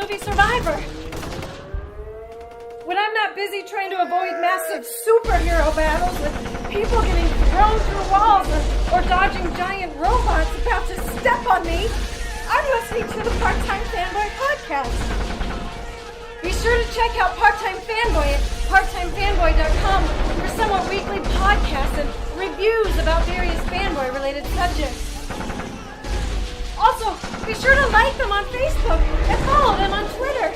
movie Survivor. When I'm not busy trying to avoid massive superhero battles with people getting thrown through walls or dodging giant robots about to step on me, I'm listening to the Part-Time Fanboy podcast. Be sure to check out Part-Time Fanboy at parttimefanboy.com for somewhat weekly podcasts and reviews about various fanboy-related subjects. Also, be sure to like them on Facebook and follow them on Twitter.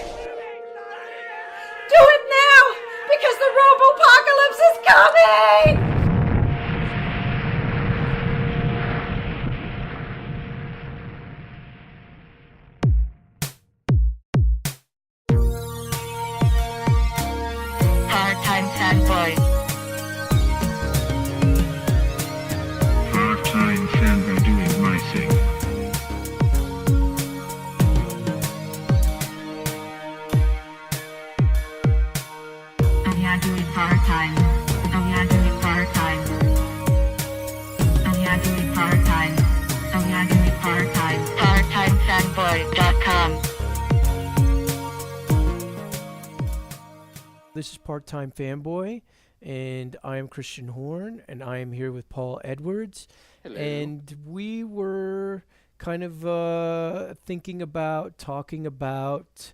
Do it now, because the Robopocalypse is coming! Part-Time Fanboy. Part-Time Fanboy doing my thing. Doing part-time. Doing part-time. Doing part-time. Doing part-time. Parttimefanboy.com. This is Part-Time Fanboy, and I am Kristian Horn, and I am here with Paul Edwards. Hello. And we were kind of talking about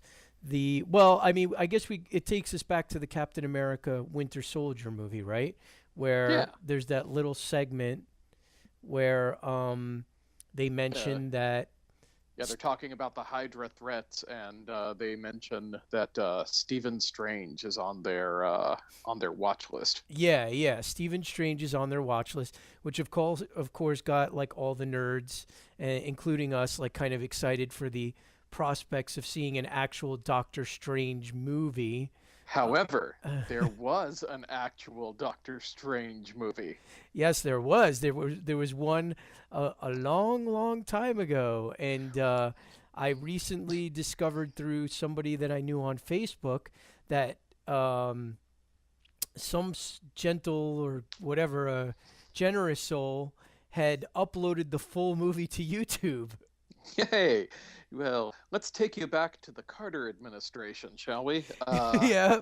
I guess it takes us back to the Captain America Winter Soldier movie, right? Where there's that little segment where they mention that... Yeah, they're talking about the Hydra threats, and they mention that Stephen Strange is on their watch list. Yeah, Stephen Strange is on their watch list, which of course got like all the nerds, including us, like kind of excited for the prospects of seeing an actual Doctor Strange movie. However, there was an actual Doctor Strange movie. Yes, there was. There was one a long time ago, and I recently discovered through somebody that I knew on Facebook that some gentle or whatever generous soul had uploaded the full movie to YouTube. Yay! Well, let's take you back to the Carter administration, shall we? Yeah.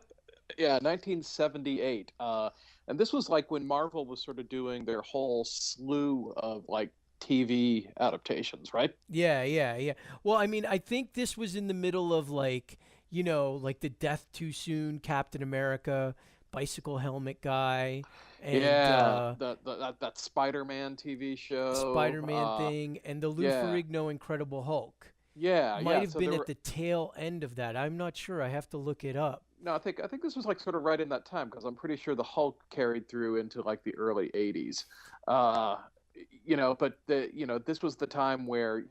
Yeah, 1978. And this was like when Marvel was sort of doing their whole slew of like TV adaptations, right? Yeah. Well, I mean, I think this was in the middle of like the Death Too Soon Captain America bicycle helmet guy. And, that Spider-Man TV show. Spider-Man thing, and the Lou Ferrigno Incredible Hulk. Might have been at the tail end of that. I'm not sure. I have to look it up. No, I think this was like sort of right in that time, because I'm pretty sure the Hulk carried through into like the early 80s. But this was the time where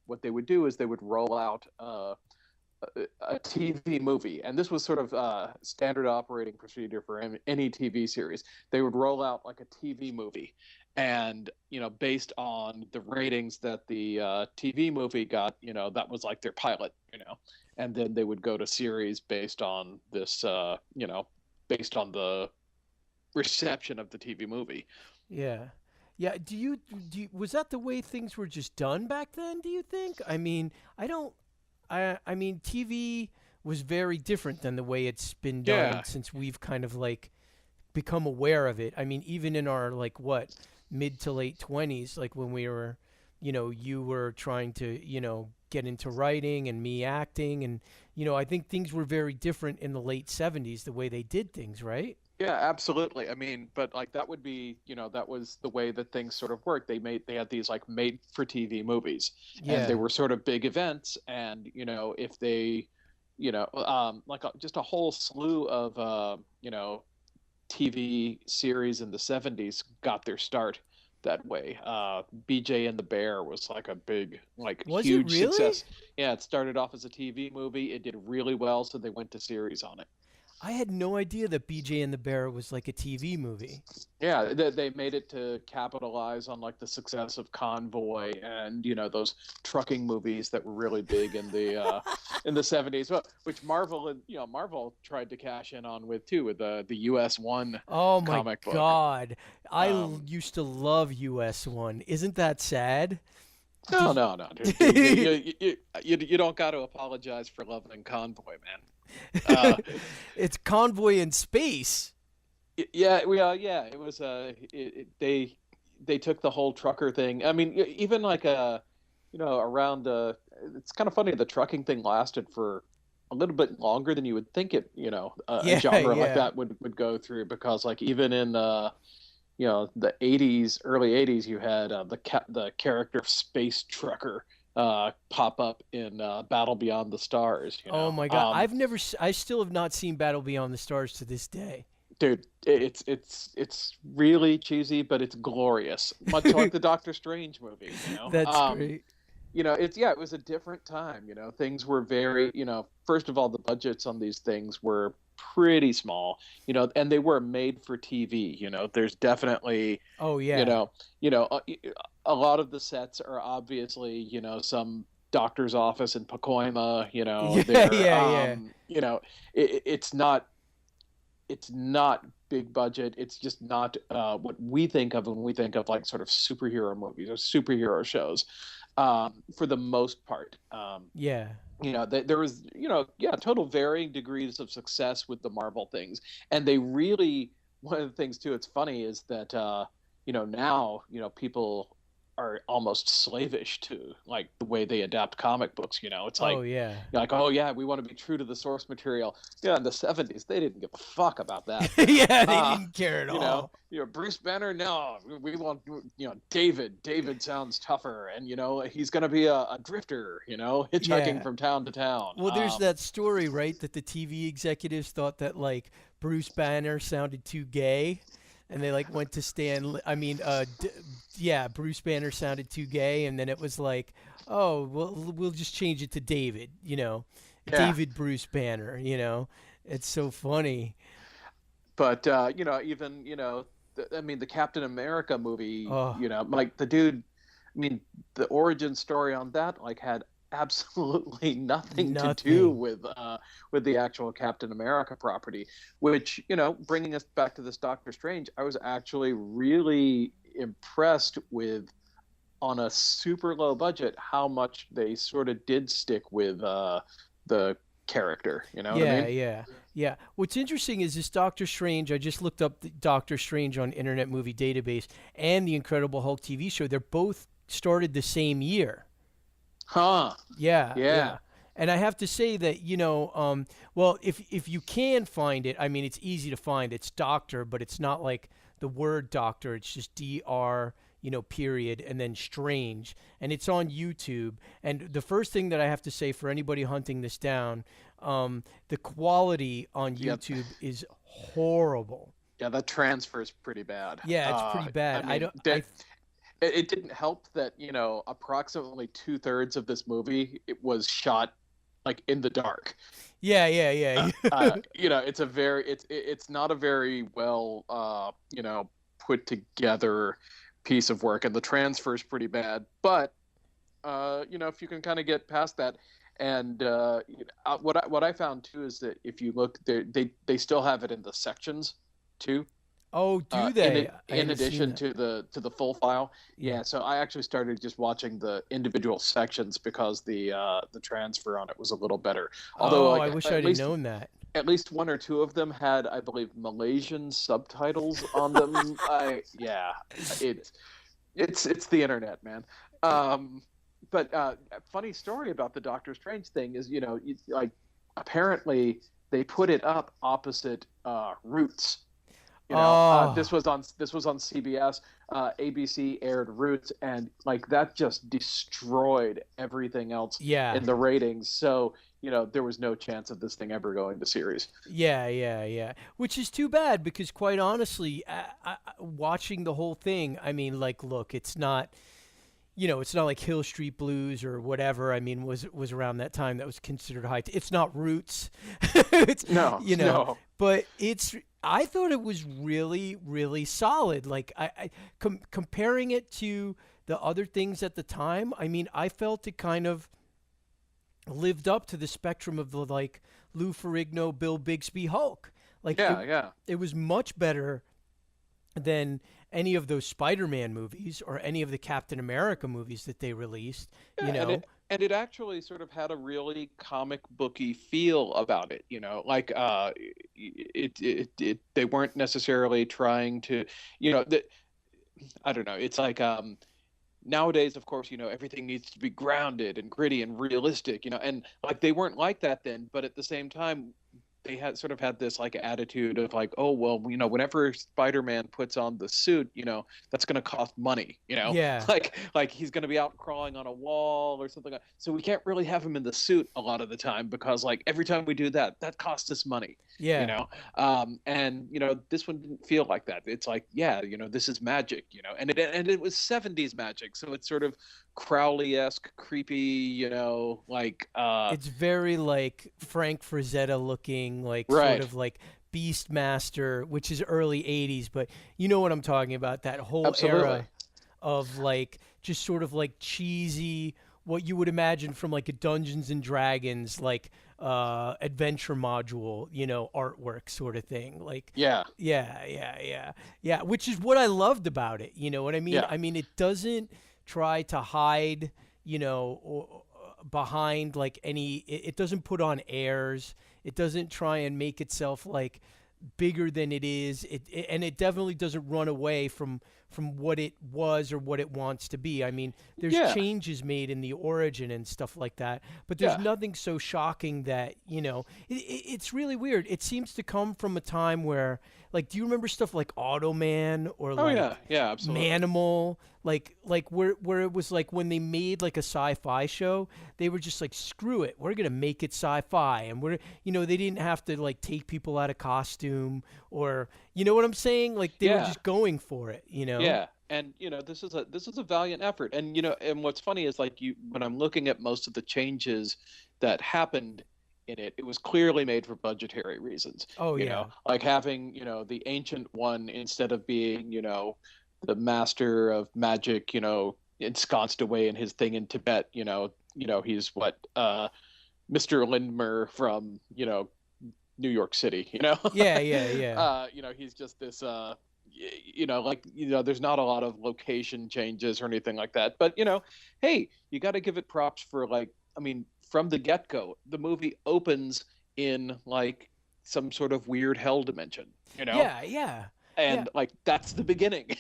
what they would do is they would roll out a TV movie, and this was sort of standard operating procedure for any TV series. They would roll out like a TV movie, and based on the ratings that the TV movie got, that was like their pilot, and then they would go to series based on this, based on the reception of the TV movie. Yeah. Do you was that the way things were just done back then? Do you think? I mean, I mean, TV was very different than the way it's been done since we've kind of like become aware of it. I mean, even in our mid to late 20s, like when we were, you were trying to, get into writing and me acting, and I think things were very different in the late 70s the way they did things, right? Yeah, absolutely. I mean, but like that would be, that was the way that things sort of worked. They had these like made for TV movies, and they were sort of big events. And, if they, just a whole slew of, TV series in the 70s got their start that way. BJ and the Bear was like a big, huge success. Yeah, it started off as a TV movie. It did really well, so they went to series on it. I had no idea that BJ and the Bear was like a TV movie. Yeah, they made it to capitalize on like the success of Convoy and those trucking movies that were really big in the 70s. Well, which Marvel tried to cash in on with too, with the US1 comic book. Oh my God, I used to love US1. Isn't that sad? No. You don't got to apologize for loving Convoy, man. It's Convoy in space. Yeah. It was they took the whole trucker thing. I mean, even like around it's kind of funny. The trucking thing lasted for a little bit longer than you would think it. A genre like that would go through, because like even in the 80s, early 80s, you had the character Space Trucker pop up in Battle Beyond the Stars. Oh my God, I still have not seen Battle Beyond the Stars to this day. Dude, it's really cheesy, but it's glorious, much like the Doctor Strange movie. That's great. It was a different time. Things were very, first of all, the budgets on these things were pretty small, and they were made for TV. There's definitely, oh yeah, a lot of the sets are obviously, some doctor's office in Pacoima. It's not big budget. It's just not what we think of when we think of like sort of superhero movies or superhero shows, for the most part. There was, total varying degrees of success with the Marvel things. And they really, one of the things too, it's funny is that, now, people are almost slavish to like the way they adapt comic books. It's like, like, oh yeah, we want to be true to the source material. Yeah, in the 70s, they didn't give a fuck about that. Yeah, they didn't care at all. Bruce Banner, no, we want, David. David sounds tougher, and he's gonna be a drifter, hitchhiking from town to town. Well, there's that story, right, that the TV executives thought that like Bruce Banner sounded too gay. And they like went to Stan. I mean, Bruce Banner sounded too gay, and then it was like, oh, we'll just change it to David. David Bruce Banner. It's so funny. But even the Captain America movie. Like the dude. I mean, the origin story on that like had absolutely nothing to do with the actual Captain America property, which, bringing us back to this Doctor Strange, I was actually really impressed with, on a super low budget, how much they sort of did stick with the character. What I mean? Yeah. What's interesting is this Doctor Strange, I just looked up the Doctor Strange on Internet Movie Database, and the Incredible Hulk TV show. They're both started the same year. Huh. Yeah. And I have to say that, well, if you can find it, I mean, it's easy to find. It's Doctor, but it's not like the word Doctor. It's just DR, period, and then Strange. And it's on YouTube. And the first thing that I have to say for anybody hunting this down, the quality on YouTube is horrible. Yeah, that transfer is pretty bad. Yeah, it's pretty bad. I mean, it didn't help that, approximately 2/3 of this movie, it was shot like in the dark. Yeah. It's not a very well, put together piece of work, and the transfer is pretty bad. But, if you can kind of get past that, and what I found too is that if you look, they still have it in the sections too. Oh, do they? In addition to the full file, yeah. So I actually started just watching the individual sections because the transfer on it was a little better. Although, I wish I'd have known that. At least one or two of them had, I believe, Malaysian subtitles on them. It's the internet, man. But a funny story about the Doctor Strange thing is, apparently they put it up opposite Roots. This was on CBS. ABC aired Roots, and like that just destroyed everything else in the ratings. So there was no chance of this thing ever going to series. Yeah. Which is too bad, because quite honestly, watching the whole thing, I mean, like, look, it's not. It's not like Hill Street Blues or whatever. I mean, was around that time that was considered high. It's not Roots. No. But I thought it was really, really solid. Like comparing it to the other things at the time, I mean, I felt it kind of lived up to the spectrum of the like Lou Ferrigno, Bill Bixby Hulk. Like it was much better than any of those Spider-Man movies or any of the Captain America movies that they released. Yeah, You know, and it actually sort of had a really comic booky feel about it, like they weren't necessarily trying to, that I don't know. It's like nowadays, of course, everything needs to be grounded and gritty and realistic, and like they weren't like that then, but at the same time, they had this like attitude of like, oh well, whenever Spider-Man puts on the suit, that's going to cost money, yeah, like he's going to be out crawling on a wall or something. So we can't really have him in the suit a lot of the time because like every time we do that costs us money. yeah. And this one didn't feel like that. It's like, yeah, this is magic, and it was 70s magic, so it's sort of Crowley-esque, creepy, like It's very like Frank Frazetta looking, like right. sort of like Beastmaster, which is early '80s, but you know what I'm talking about. That whole Absolutely. era of like just sort of like cheesy, what you would imagine from like a Dungeons and Dragons like adventure module, artwork sort of thing. Like Yeah. yeah, which is what I loved about it. You know what I mean? Yeah. I mean, it doesn't try to hide, behind like it doesn't put on airs. It doesn't try and make itself like bigger than it is. And it definitely doesn't run away from what it was or what it wants to be. I mean, there's Yeah. changes made in the origin and stuff like that, but there's Yeah. nothing so shocking that, it's really weird. It seems to come from a time where, like, do you remember stuff like Automan or Oh like yeah, absolutely. Manimal, like where it was like when they made like a sci-fi show, they were just like, screw it, we're gonna make it sci-fi, and they didn't have to like take people out of costume, or you know what I'm saying, like they were Yeah. just going for it. Yeah. And this is a valiant effort. And and what's funny is like when I'm looking at most of the changes that happened in it, it was clearly made for budgetary reasons. Oh yeah. Like having, the ancient one instead of being, the master of magic, ensconced away in his thing in Tibet, he's what Mr. Lindmer from, New York City, Yeah. he's just this there's not a lot of location changes or anything like that, but hey, you got to give it props for like, I mean, from the get-go the movie opens in like some sort of weird hell dimension, Yeah. and like that's the beginning.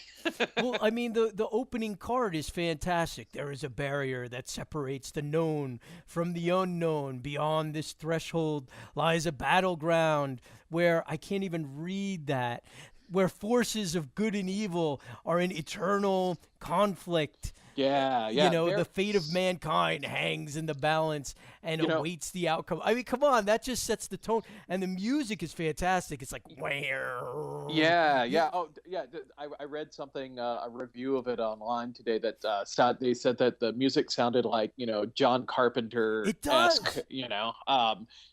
Well, I mean, the opening card is fantastic. There is a barrier that separates the known from the unknown. Beyond this threshold lies a battleground where I can't even read that, where forces of good and evil are in eternal conflict. Yeah. The fate of mankind hangs in the balance and awaits the outcome. I mean, come on, that just sets the tone. And the music is fantastic. It's like, where? Yeah. Oh, yeah. I read something, a review of it online today that they said that the music sounded like, John Carpenter-esque. It does.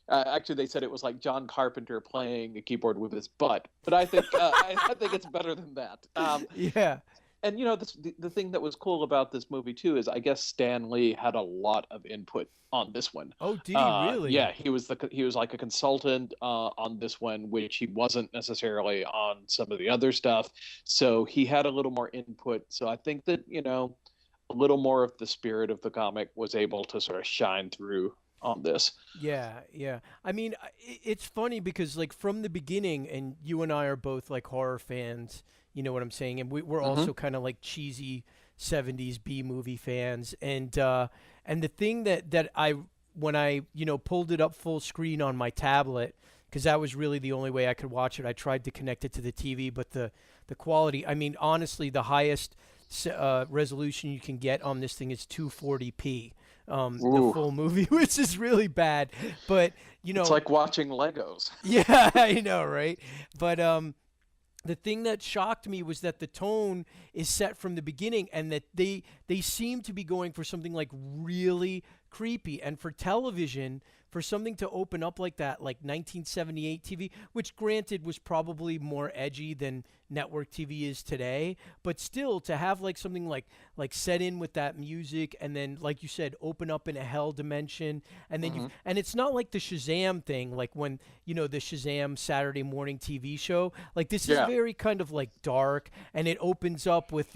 Actually, they said it was like John Carpenter playing a keyboard with his butt. But I think I think it's better than that. Yeah. And the thing that was cool about this movie too is I guess Stan Lee had a lot of input on this one. Oh, did he really? Yeah, he was like a consultant on this one, which he wasn't necessarily on some of the other stuff. So he had a little more input. So I think that a little more of the spirit of the comic was able to sort of shine through on this. Yeah. I mean, it's funny because like from the beginning, and you and I are both like horror fans. You know what I'm saying? And we're also kind of like cheesy 70s B movie fans. And the thing that I, when I, pulled it up full screen on my tablet, because that was really the only way I could watch it. I tried to connect it to the TV, but the quality, I mean, honestly, the highest resolution you can get on this thing is 240p. The full movie, which is really bad. But, it's like watching Legos. Yeah, I know, right? But, the thing that shocked me was that the tone is set from the beginning, and that they seem to be going for something like really creepy. And for television, for something to open up like that, like 1978 TV, which granted was probably more edgy than network TV is today, but still to have like something like set in with that music, and then like you said, open up in a hell dimension, and then and it's not like the Shazam thing, like when the Shazam Saturday morning TV show, like this is very kind of like dark, and it opens up with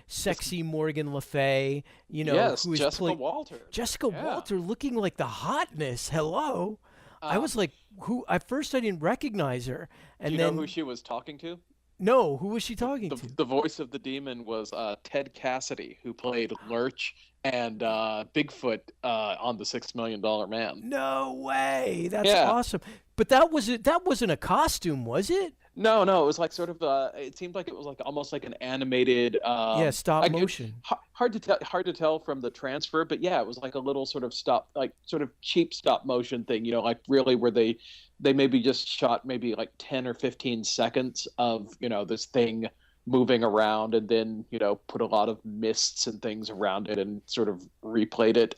sexy Morgan Le Fay, yes, who is Jessica Walter. Jessica Walter looking like the hotness. Hello. I was like, who? At first, I didn't recognize her, and do you then know who she was talking to? No, who was she talking to? The voice of the demon was Ted Cassidy, who played Lurch and Bigfoot on the $6 Million Man. No way! That's awesome. But that wasn't a costume, was it? No, it was like sort of. It seemed like it was like almost like an animated. Stop motion. Hard to tell from the transfer, but yeah, it was like a little sort of cheap stop motion thing. Like really where they maybe just shot maybe like 10 or 15 seconds of this thing moving around, and then put a lot of mists and things around it and sort of replayed it.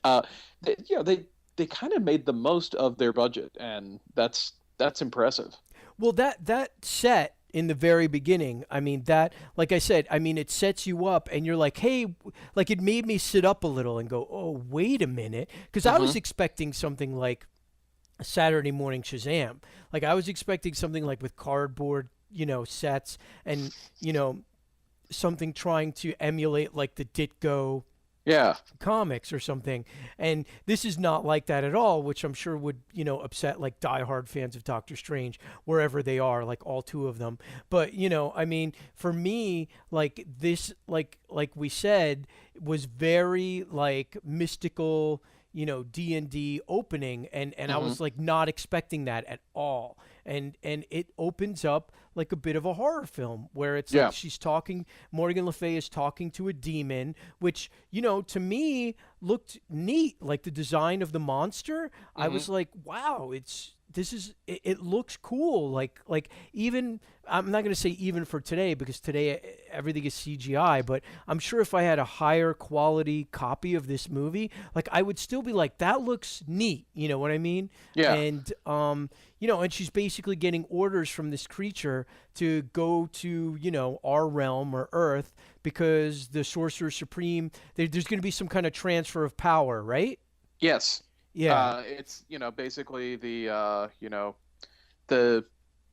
They kind of made the most of their budget, and that's impressive. Well, that set in the very beginning, I mean, that, like I said, I mean, it sets you up, and you're like, hey, like it made me sit up a little and go, oh, wait a minute, because I was expecting something like a Saturday morning Shazam. Like I was expecting something like with cardboard, sets, and something trying to emulate like the Ditko comics or something, and this is not like that at all, which I'm sure would upset like diehard fans of Doctor Strange wherever they are, like all two of them. But I mean, for me, like this, like we said, was very like mystical, D&D opening, and I was like not expecting that at all, and it opens up like a bit of a horror film where it's like she's talking, Morgan Le Fay is talking to a demon, which to me looked neat, like the design of the monster. I was like, wow, it looks cool, like even, I'm not going to say even for today, because today everything is CGI, but I'm sure if I had a higher quality copy of this movie, like I would still be like, that looks neat, you know what I mean? And and she's basically getting orders from this creature to go to our realm or Earth, because the Sorcerer Supreme, there's going to be some kind of transfer of power, right? Yes. Yeah. It's basically the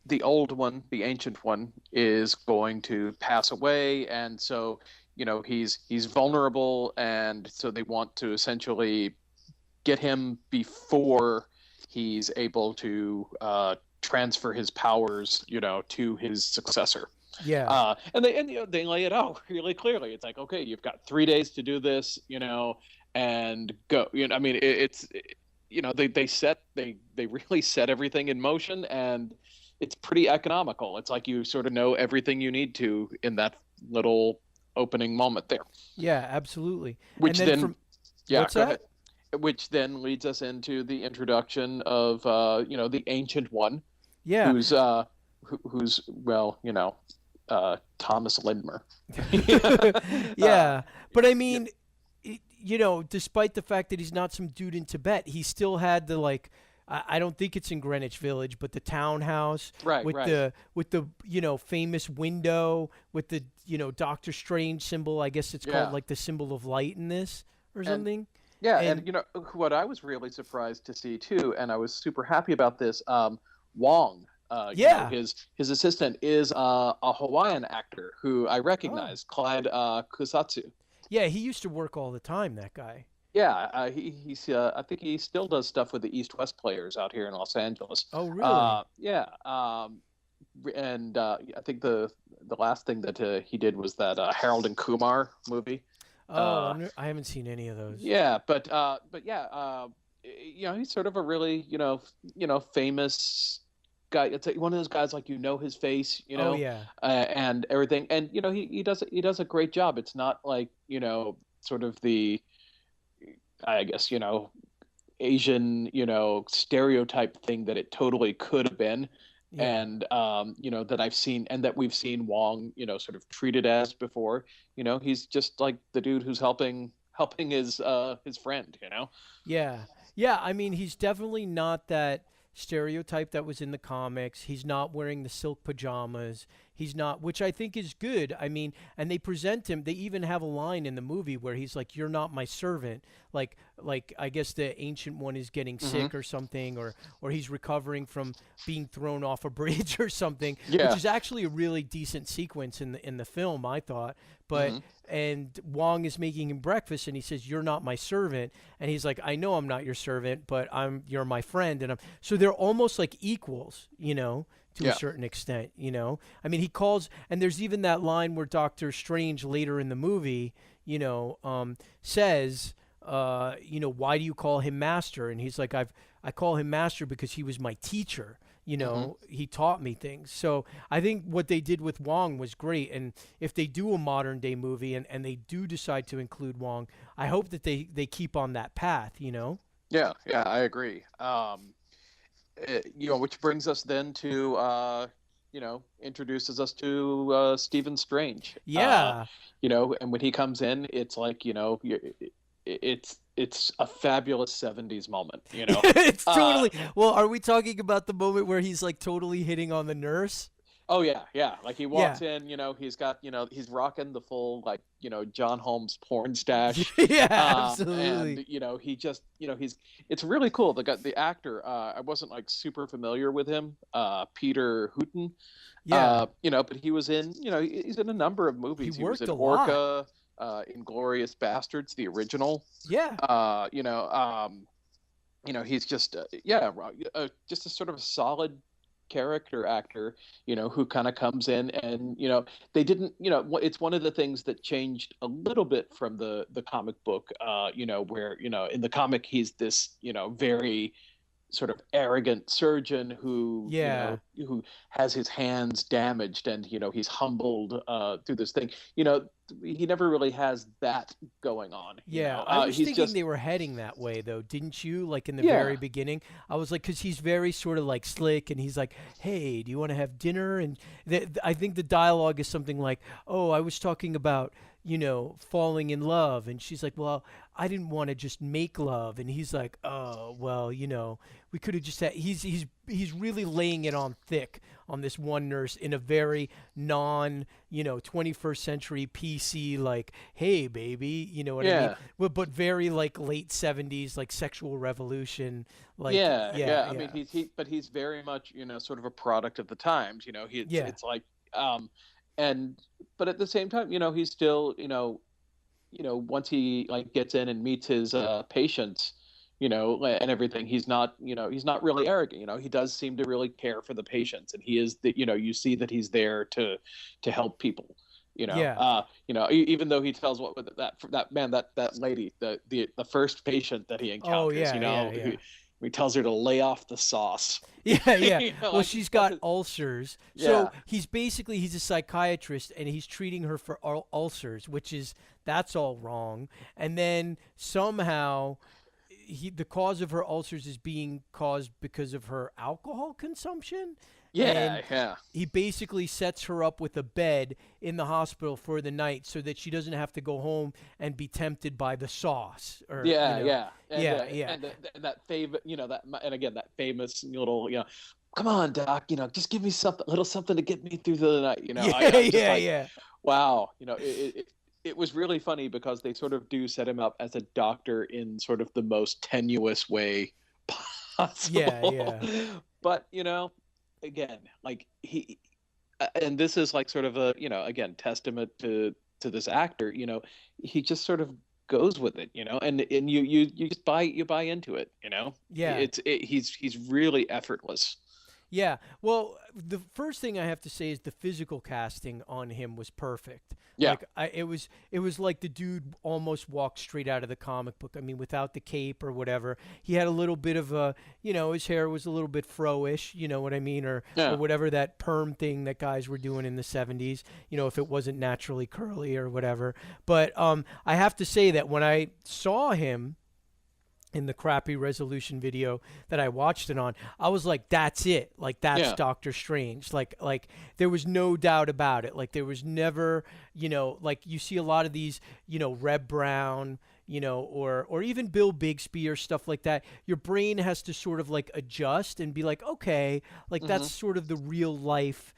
the old one, the ancient one, is going to pass away, and so he's vulnerable, and so they want to essentially get him before he's able to transfer his powers to his successor. And they lay it out really clearly. It's like, okay, you've got 3 days to do this, and go. I mean, they really set everything in motion, and it's pretty economical. It's like you sort of know everything you need to in that little opening moment there. Yeah, absolutely. Which and then, what's go that? ahead. Which then leads us into the introduction of the Ancient One. Yeah. Who's Thomas Lindmer. Yeah, but I mean, despite the fact that he's not some dude in Tibet, he still had the like. I don't think it's in Greenwich Village, but the townhouse with the famous window with the Doctor Strange symbol. I guess it's called like the symbol of light in this or something. And what I was really surprised to see too, and I was super happy about this. Wong, his assistant is a Hawaiian actor who I recognize, Clyde Kusatsu. Yeah, he used to work all the time. That guy. Yeah, he's. I think he still does stuff with the East West Players out here in Los Angeles. Oh, really? And I think the last thing that he did was that Harold and Kumar movie. Oh, I haven't seen any of those. Yeah, but he's sort of a really famous guy. It's like one of those guys like his face, Oh, yeah. And everything, and he does a great job. It's not like sort of the, I guess Asian stereotype thing that it totally could have been. Yeah. And that I've seen and that we've seen Wong sort of treated as before. He's just like the dude who's helping helping his friend, you know. Yeah. Yeah, I mean, he's definitely not that stereotype that was in the comics. He's not wearing the silk pajamas. He's not, which I think is good. I mean, and they present him, they even have a line in the movie where he's like, "You're not my servant." Like I guess the ancient one is getting sick or something, or he's recovering from being thrown off a bridge or something, Yeah. which is actually a really decent sequence in the film, I thought. But and Wong is making him breakfast, and he says, "You're not my servant," and he's like, "I know I'm not your servant, but you're my friend," and so they're almost like equals, you know, to a certain extent, you know. I mean, he calls, and there's even that line where Doctor Strange later in the movie, you know, says, you know, "Why do you call him master?" And he's like, I call him master because he was my teacher. You know, he taught me things. So I think what they did with Wong was great. And if they do a modern day movie and they do decide to include Wong, I hope that they keep on that path, you know? Yeah, I agree. You know, which brings us then to you know, introduces us to Stephen Strange. Yeah. You know, and when he comes in, it's like, you know, it's a fabulous 70s moment, you know. It's totally. Well, are we talking about the moment where he's like totally hitting on the nurse? Oh yeah. Like he walks in, you know, he's got, you know, he's rocking the full, like, you know, John Holmes porn stash. Yeah, absolutely. And you know, he just, you know, it's really cool. The actor, I wasn't like super familiar with him, Peter Hooton. Yeah. You know, but he was in, you know, he's in a number of movies. He was worked in a lot. Orca, Inglorious Bastards, the original. Yeah. You know, he's just just a sort of a solid character actor, you know, who kind of comes in, and you know, they didn't, you know, it's one of the things that changed a little bit from the comic book, you know, where, you know, in the comic he's this, you know, very sort of arrogant surgeon who, you know, who has his hands damaged, and you know, he's humbled through this thing, you know. He never really has that going on, you know? I was he's thinking just they were heading that way, though, didn't you? Like in the very beginning, I was like, because he's very sort of like slick, and he's like, "Hey, do you want to have dinner?" And I think the dialogue is something like, "Oh, I was talking about, you know, falling in love," and she's like, "Well, I didn't want to just make love," and he's like, "Oh, well, you know, we could have just had." He's really laying it on thick on this one nurse in a very non, you know, 21st century PC, like, "Hey baby," you know what I mean? But very like late 70s, like sexual revolution, like I mean, he's very much, you know, sort of a product of the times, you know. It's like but at the same time, you know, he's still, you know, once he like gets in and meets his patients, you know, and everything, he's not, you know, he's not really arrogant, you know. He does seem to really care for the patients, and he is the, you know, you see that he's there to help people, you know. You know, even though he tells that lady, the first patient that he encounters, you know, he tells her to lay off the sauce. Yeah. You know, Well, like, she's got ulcers. So he's a psychiatrist, and he's treating her for ulcers, that's all wrong. And then somehow the cause of her ulcers is being caused because of her alcohol consumption. And he basically sets her up with a bed in the hospital for the night so that she doesn't have to go home and be tempted by the sauce. Or, And that favorite, you know, and again, that famous little, you know, "Come on, doc, you know, just give me something to get me through the night," you know. Wow, you know, it was really funny because they sort of do set him up as a doctor in sort of the most tenuous way possible. But, you know, again, like and this is like sort of a, you know, again, testament to this actor, you know. He just sort of goes with it, you know, and you just buy into it, you know. He's really effortless. Yeah. Well, the first thing I have to say is the physical casting on him was perfect. Yeah. Like it was like the dude almost walked straight out of the comic book. I mean, without the cape or whatever. He had a little bit of a, you know, his hair was a little bit fro-ish, you know what I mean, or whatever that perm thing that guys were doing in the 70s, you know, if it wasn't naturally curly or whatever. But I have to say that when I saw him in the crappy resolution video that I watched it on, I was like, that's it. Like, that's Doctor Strange. Like there was no doubt about it. Like, there was never, you know, like you see a lot of these, you know, Reb Brown, or even Bill Bixby or stuff like that, your brain has to sort of like adjust and be like, okay, like that's sort of the real life,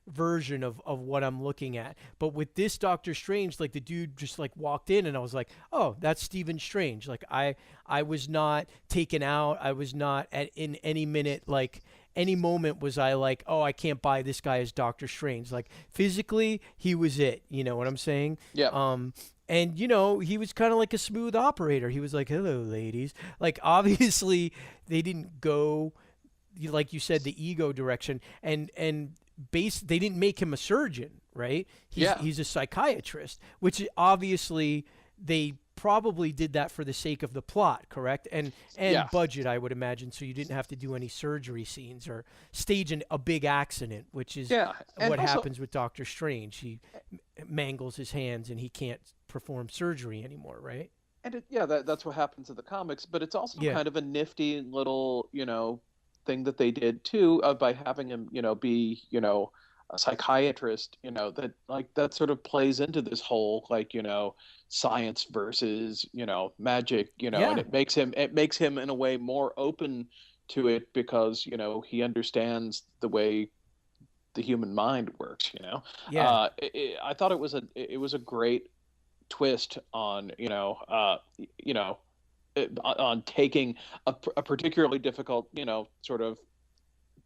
version of what I'm looking at. But with this Doctor Strange, like the dude just like walked in and I was like, oh, that's Stephen Strange. Like I was not taken out. I was not in any minute, like any moment was I like, oh, I can't buy this guy as Doctor Strange. Like physically, he was it. You know what I'm saying? Yeah. And he was kind of like a smooth operator. He was like, hello, ladies. Like obviously they didn't go, like you said, the ego direction, and they didn't make him a surgeon, right? He's a psychiatrist, which obviously they probably did that for the sake of the plot, correct? And budget, I would imagine, so you didn't have to do any surgery scenes or stage a big accident, which is what happens with Doctor Strange. He mangles his hands and he can't perform surgery anymore, right? And that's what happens in the comics, but it's also kind of a nifty little, thing that they did too, by having him, be, a psychiatrist, that sort of plays into this whole, like, science versus, magic, and it makes him in a way more open to it because, he understands the way the human mind works, I thought it was a great twist on, on taking a particularly difficult, sort of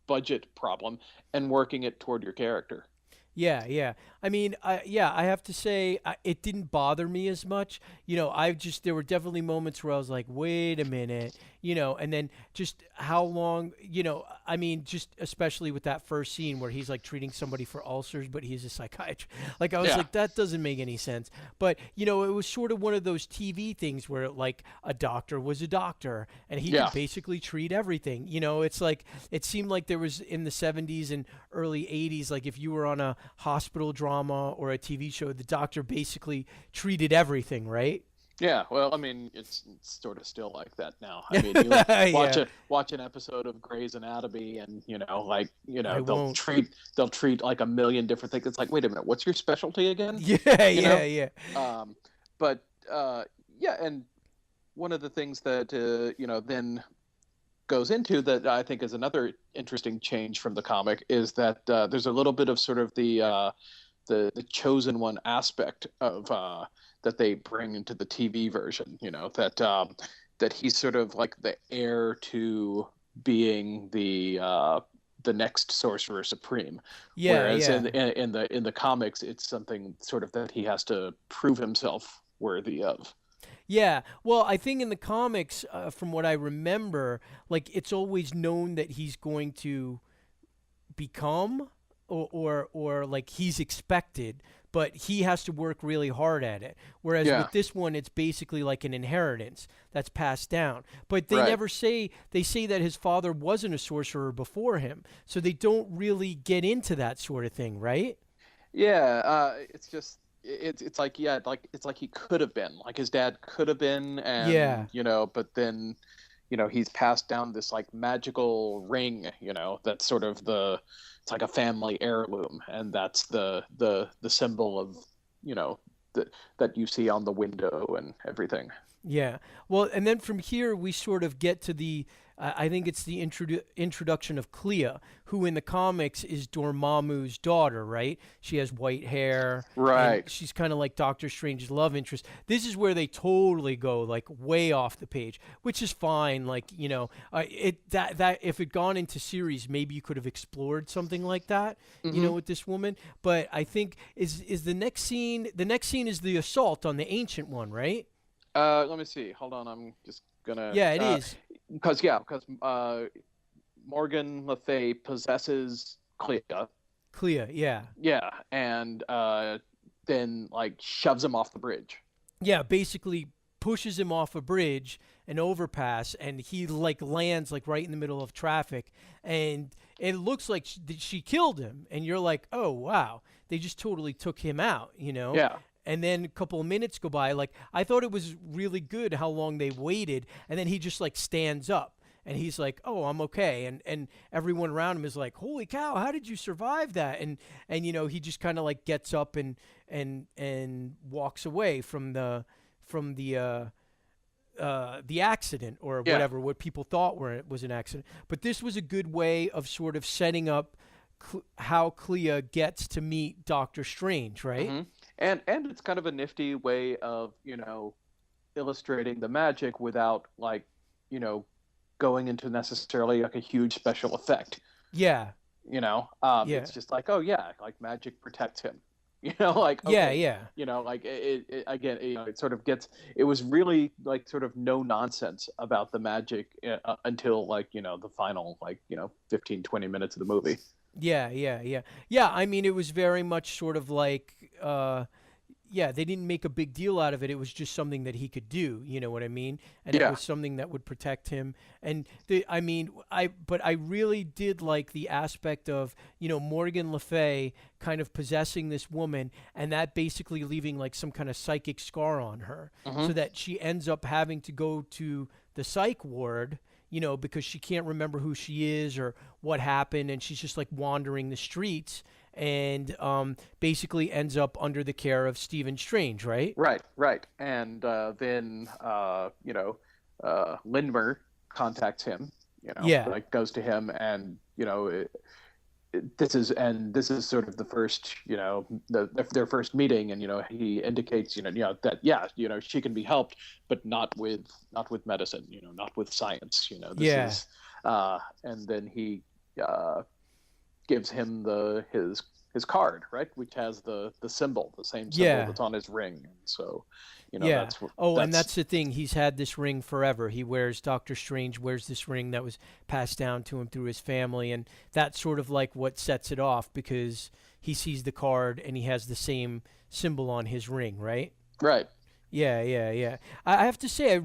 budget problem and working it toward your character. Yeah. I mean, I have to say it didn't bother me as much. There were definitely moments where I was like, wait a minute, and then just how long, I mean, just especially with that first scene where he's like treating somebody for ulcers, but he's a psychiatrist. Like I was like, that doesn't make any sense. But, it was sort of one of those TV things where like a doctor was a doctor and he could basically treat everything. It's like, it seemed like there was in the 70s and early 80s, like if you were on a hospital drama or a TV show, the doctor basically treated everything, right? Yeah, well, I mean, it's sort of still like that now. I mean, you watch an episode of Grey's Anatomy, and they'll treat like a million different things. It's like, wait a minute, what's your specialty again? Yeah. And one of the things that then goes into that I think is another interesting change from the comic is that there's a little bit of sort of the chosen one aspect of that they bring into the TV version, that he's sort of like the heir to being the next Sorcerer Supreme. Whereas in the comics, it's something sort of that he has to prove himself worthy of. Yeah, well, I think in the comics, from what I remember, like it's always known that he's going to become, or like he's expected, but he has to work really hard at it. Whereas with this one, it's basically like an inheritance that's passed down. But they never say, they say that his father wasn't a sorcerer before him, so they don't really get into that sort of thing, right? Yeah, it's just. It's like it's like he could have been, like his dad could have been, and but then he's passed down this like magical ring, that's sort of it's like a family heirloom, and that's the symbol of that you see on the window and everything. Yeah, well, and then from here we sort of get to the I think it's the introduction of Clea, who in the comics is Dormammu's daughter, right? She has white hair. Right. She's kind of like Doctor Strange's love interest. This is where they totally go like way off the page, which is fine. Like, that if it gone into series, maybe you could have explored something like that, with this woman. But I think is the next scene is the assault on the Ancient One, right? Let me see. Hold on. I'm just gonna. Yeah, it is. Because Morgan Le Fay possesses Clea. Yeah. Yeah, and then like shoves him off the bridge. Yeah, basically pushes him off a bridge, an overpass, and he like lands like right in the middle of traffic, and it looks like she killed him, and you're like, oh wow, they just totally took him out, Yeah. And then a couple of minutes go by. Like, I thought it was really good how long they waited. And then he just, like, stands up. And he's like, oh, I'm okay. And everyone around him is like, holy cow, how did you survive that? And he just kind of, like, gets up and walks away from the the accident or Yeah. whatever, what people thought was an accident. But this was a good way of sort of setting up how Clea gets to meet Doctor Strange, right? Hmm. And it's kind of a nifty way of, illustrating the magic without like, going into necessarily like a huge special effect. Yeah, yeah, It's just like, oh yeah, like magic protects him. Like, yeah, okay, yeah. like it again, it sort of gets. It was really like sort of no nonsense about the magic until like the final like 15, 20 minutes of the movie. Yeah, yeah, yeah. Yeah, I mean, it was very much sort of like, yeah, they didn't make a big deal out of it. It was just something that he could do. You know what I mean? And it Yeah. was something that would protect him. And I mean, but I really did like the aspect of, Morgan Le Fay kind of possessing this woman and that basically leaving like some kind of psychic scar on her Hmm. so that she ends up having to go to the psych ward, because she can't remember who she is or what happened, and she's just like wandering the streets, and basically ends up under the care of Stephen Strange, right? Right, right. And then Lindmer contacts him. Yeah, Like goes to him, and this is sort of the first, their first meeting, and he indicates, that yeah, she can be helped, but not with medicine, not with science, this yeah, is, and then he gives him his card, right, which has the symbol, the same symbol yeah. that's on his ring, and so, Yeah. that's what Oh, and that's the thing. He's had this ring forever. Doctor Strange wears this ring that was passed down to him through his family. And that's sort of like what sets it off because he sees the card and he has the same symbol on his ring, right? right. Yeah, yeah, yeah. I have to say,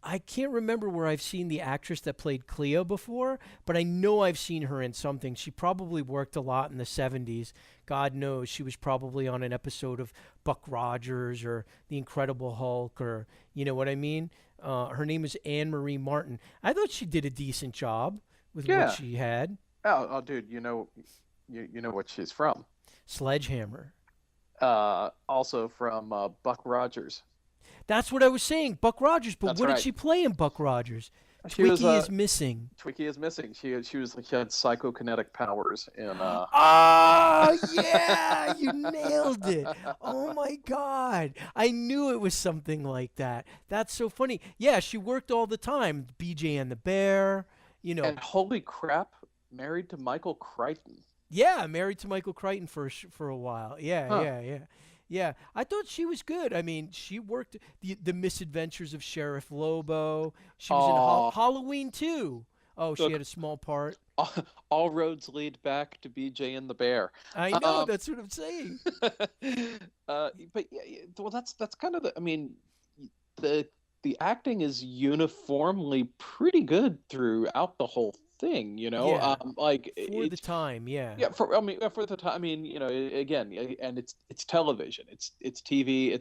I can't remember where I've seen the actress that played Clea before, but I know I've seen her in something. She probably worked a lot in the 70s. God knows she was probably on an episode of Buck Rogers or The Incredible Hulk, or you know what I mean? Her name is Anne Marie Martin. I thought she did a decent job with what Yeah. she had. Oh, dude, you know what she's from. Sledgehammer. Also from Buck Rogers. That's what I was saying, Buck Rogers. But That's what did right. she play in Buck Rogers? She was Twiki is missing. Twiki is missing. She had psychokinetic powers in Oh, yeah, you nailed it. Oh my God. I knew it was something like that. That's so funny. Yeah, she worked all the time. BJ and the Bear, and holy crap, married to Michael Crichton. Yeah, married to Michael Crichton for a while. Yeah, Huh. yeah, yeah. Yeah, I thought she was good. I mean, she worked the Misadventures of Sheriff Lobo. She was in Aw. Halloween too. Oh, she Look. had a small part. All roads lead back to BJ and the Bear. I know, Um, that's what I'm saying. but well, that's kind of I mean, the acting is uniformly pretty good throughout the whole thing. Yeah. Like For the time, yeah. yeah, for the time. I mean, again, and it's television, it's TV,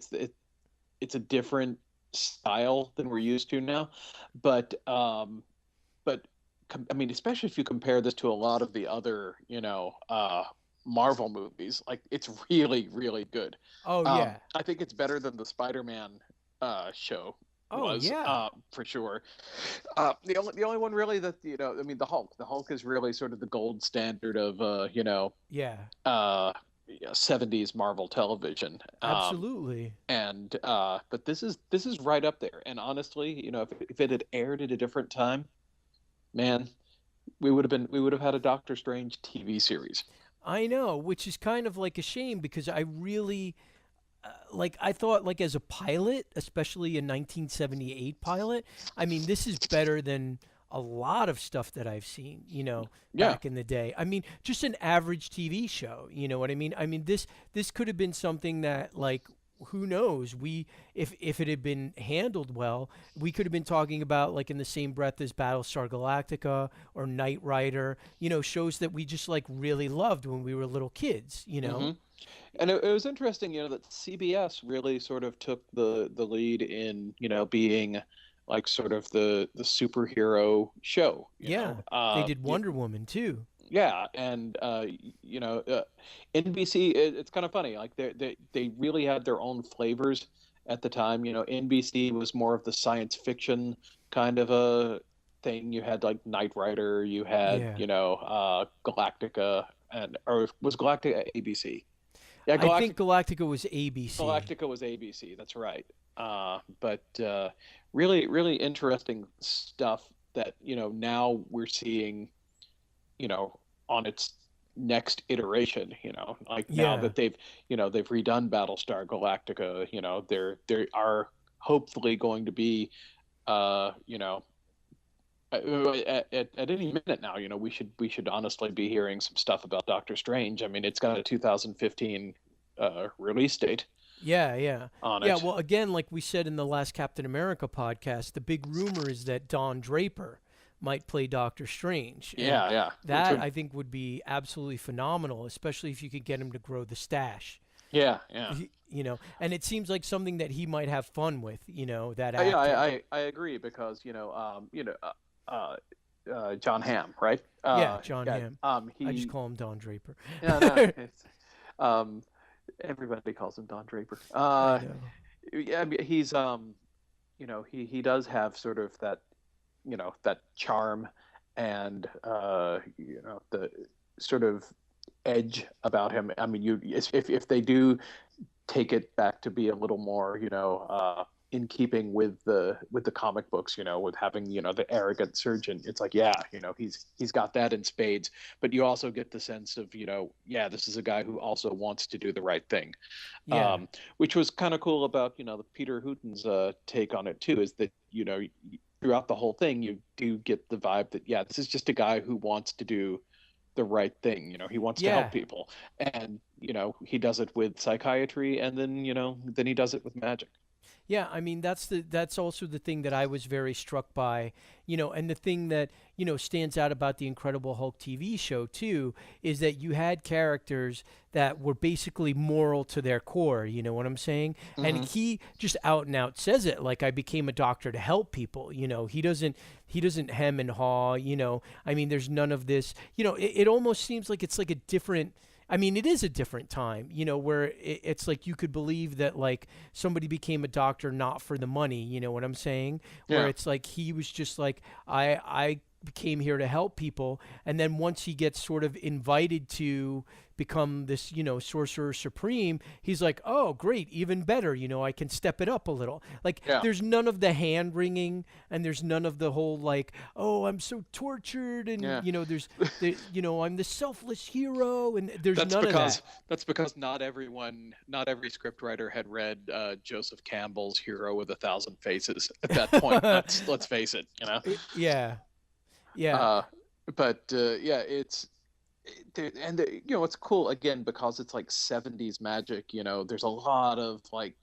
it's a different style than we're used to now, but I mean, especially if you compare this to a lot of the other, Marvel movies, like it's really, really good. Oh, yeah. I think it's better than the Spider-Man show Oh, was, yeah. for sure. The only one really that I mean, the Hulk. The Hulk is really sort of the gold standard of Yeah. uh, 70s Marvel television. Absolutely. And but this is right up there. And honestly, if it had aired at a different time, man, we would have had a Doctor Strange TV series. I know, which is kind of like a shame because I really I thought like as a pilot, especially a 1978 pilot, I mean this is better than a lot of stuff that I've seen, Yeah. back in the day. I mean, just an average TV show, you know what I mean? I mean this could have been something that like who knows? If it had been handled well, we could have been talking about like in the same breath as Battlestar Galactica or Knight Rider, shows that we just like really loved when we were little kids. Mhm. And it was interesting, that CBS really sort of took the lead in, being like sort of the superhero show. Yeah. They did Wonder Woman too. Yeah, and NBC. It's kind of funny. Like they really had their own flavors, at the time. You know, NBC was more of the science fiction kind of a thing. You had like Knight Rider, you had, Yeah. Galactica, or was Galactica ABC? Yeah, I think Galactica was ABC. Galactica was ABC. That's right. But really, really interesting stuff that now we're seeing, on its next iteration. Like now Yeah. that they've redone Battlestar Galactica. They are hopefully going to be, at any minute now. We should honestly be hearing some stuff about Doctor Strange. I mean, it's got a 2015 release date. Yeah. On Yeah, it. well, again, like we said in the last Captain America podcast, the big rumor is that Don Draper might play Doctor Strange. And Yeah. that I think would be absolutely phenomenal, especially if you could get him to grow the stash. Yeah. And it seems like something that he might have fun with, that Yeah, actor. I agree because John Hamm, right? Yeah, John yeah, Hamm. he I just call him Don Draper. yeah, no, it's, everybody calls him Don Draper. I know. Yeah, I mean, he's he does have sort of that that charm and the sort of edge about him. I mean, if they do take it back to be a little more in keeping with the comic books, with having the arrogant surgeon, it's like, yeah, he's got that in spades. But you also get the sense of this is a guy who also wants to do the right thing. Yeah. Which was kind of cool about the Peter Hooton's take on it too, is that throughout the whole thing you do get the vibe that this is just a guy who wants to do the right thing. He wants to help people, and he does it with psychiatry, and then then he does it with magic. Yeah, I mean that's also the thing that I was very struck by, and the thing that, stands out about the Incredible Hulk TV show too is that you had characters that were basically moral to their core, you know what I'm saying? And he just out and out says it, like, I became a doctor to help people, he doesn't hem and haw, I mean, there's none of this, it almost seems like it's like a different, I mean, it is a different time, where it's like you could believe that like somebody became a doctor not for the money, you know what I'm saying? Where it's like he was just like, I came here to help people, and then once he gets sort of invited to become this, sorcerer supreme, he's like, oh, great, even better, I can step it up a little. Like, there's none of the hand wringing, and there's none of the whole like, oh, I'm so tortured, and there's I'm the selfless hero, and there's none of that. That's because not every scriptwriter had read Joseph Campbell's Hero with 1,000 Faces at that point. let's face it, Yeah. It's cool again because it's like 70s magic. There's a lot of like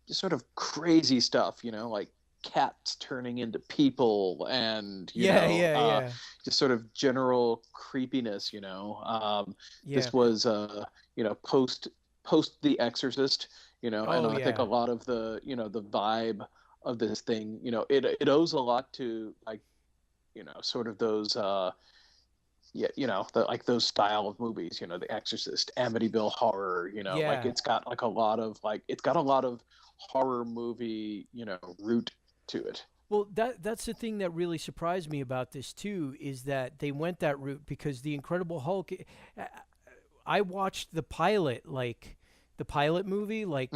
just sort of crazy stuff. Like cats turning into people, and just sort of general creepiness. This was post The Exorcist. And I think a lot of the the vibe of this thing. It owes a lot to like sort of those like those style of movies, The Exorcist, Amityville Horror, like it's got a lot of horror movie, root to it. Well, that's the thing that really surprised me about this too, is that they went that route because the Incredible Hulk, I watched the pilot movie like